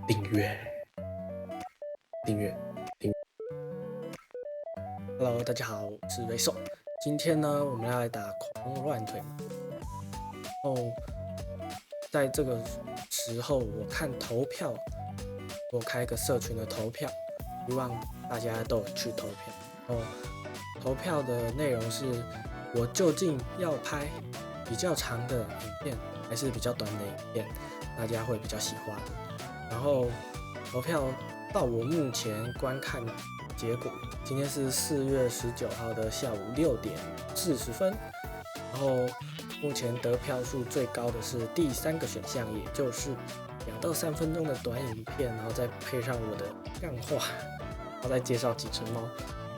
订阅，订阅，订阅。Hello，大家好，我是瑞兽。今天呢，我们要来打狂乱腿。哦，在这个时候，我看投票，我开一个社群的投票，希望大家都有去投票。哦，投票的内容是我究竟要拍比较长的影片，还是比较短的影片，大家会比较喜欢。然后投票到我目前观看结果，今天是4月19号的下午6点40分，然后目前得票数最高的是第3个选项，也就是2到3分钟的短影片，然后再配上我的干话，然后再介绍几只猫。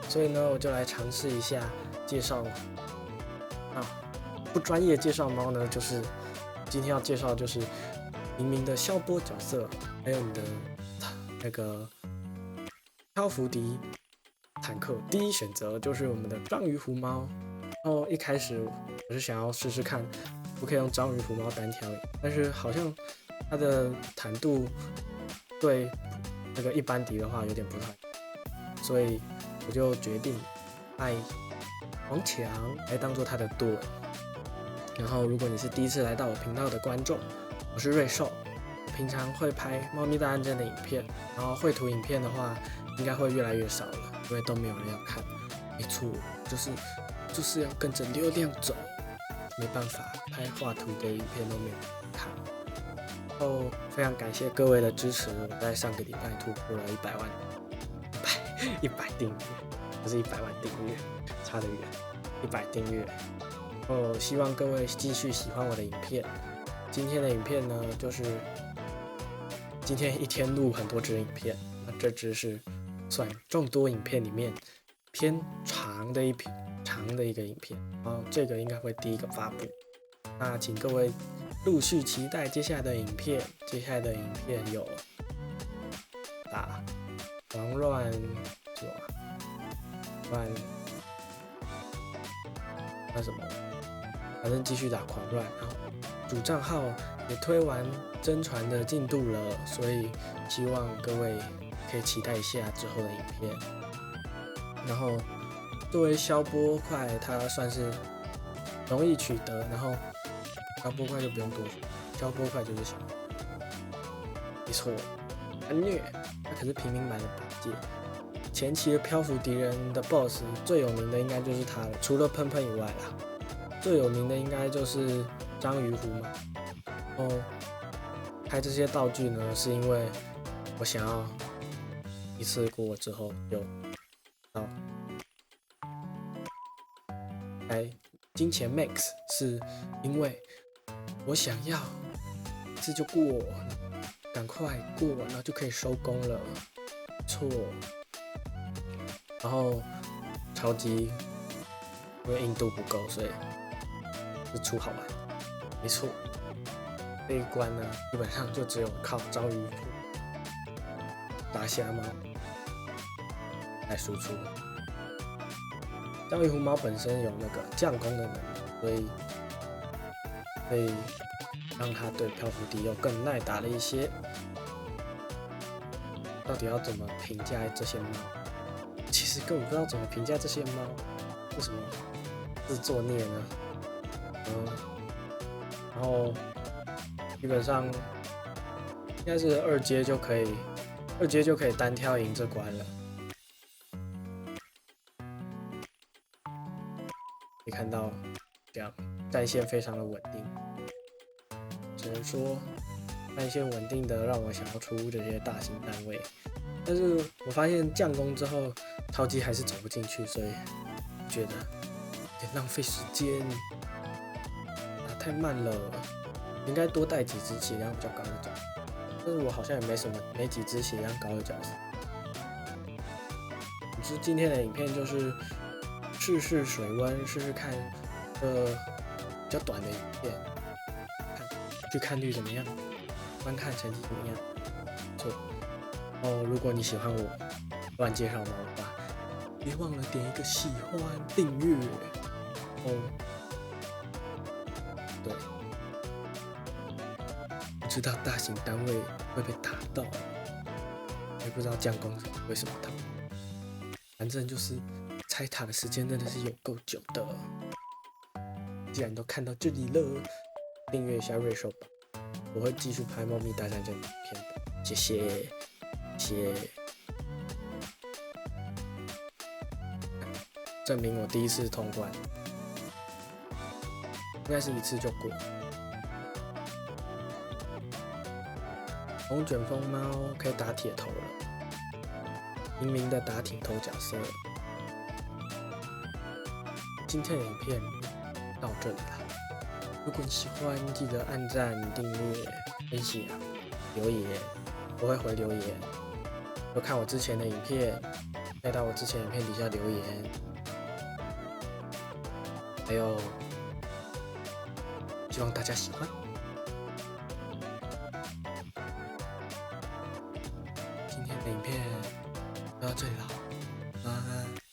所以呢，我就来尝试一下介绍不专业介绍猫呢，就是今天要介绍就是明明的消波角色，还有你的那个漂浮敌坦克。第一选择就是我们的章鱼狐猫。然后一开始我是想要试试看，我可以用章鱼狐猫单挑，但是好像它的坦度对那个一般敌的话有点不太，所以我就决定派黄强来当做他的盾。然后如果你是第一次来到我频道的观众，我是瑞兽，我平常会拍猫咪大战争的影片，然后绘图影片的话应该会越来越少了，因为都没有人要看。没错，就是要跟着流量走，没办法，拍画图的影片都没有人看。然后非常感谢各位的支持，我在上个礼拜突破了100万100订阅，不是100万订阅，差得远，100订阅。希望各位继续喜欢我的影片。今天的影片呢，就是今天一天录很多支影片，那这支是算众多影片里面偏长的一个影片，然后这个应该会第一个发布。那请各位陆续期待接下来的影片。接下来的影片有打狂乱什么那什么，反正继续打狂乱。然后主账号也推完真传的进度了，所以希望各位可以期待一下之后的影片。然后作为消波块，它算是容易取得，然后消波块就不用多说，消波块就是小，没错，很虐。那可是平民版的8戒。前期的漂浮敌人的 BOSS 最有名的应该就是他了，除了喷喷以外啦，最有名的应该就是章鱼狐嘛。然后开这些道具呢，是因为我想要一次过之后就到开金钱 Max， 是因为我想要一次就过，赶快过，然后就可以收工了。错。然后超级因为硬度不够，所以是出好玩。没错，这一关呢，基本上就只有靠章鱼打瞎猫来输出。章鱼狐猫本身有那个降攻的能力，所以可以让它对漂浮敌有更耐打了一些。到底要怎么评价这些猫？其实根本不知道怎么评价这些猫，为什么是作孽呢？然后基本上应该是2阶就可以单挑赢这关了。可以看到这样战线非常的稳定，只能说战线稳定的让我想要出这些大型单位，但是我发现降攻之后超级还是走不进去，所以觉得有点浪费时间，打太慢了，应该多带几只血量比较高的角色，但是我好像也没几只血量高的角色。总之今天的影片就是试试水温，试试看比较短的影片，去看率怎么样，观看成绩怎么样。错。如果你喜欢我乱介绍猫的话，别忘了点一个喜欢、订阅。对，我知道大型单位会被打到，也不知道将攻为什么他们，反正就是拆塔的时间真的是有够久的。既然都看到这里了，订阅一下瑞兽吧，我会继续拍猫咪大战争影片的，谢谢，谢谢。证明我第一次通关，应该是一次就过。红卷风猫可以打铁头了，明明的打铁头角色。今天的影片到这里了，如果你喜欢，记得按赞、订阅、分享、留言，我会回留言。有看我之前的影片，可以到我之前影片底下留言。还有，希望大家喜欢。今天的影片就到这里了，晚安。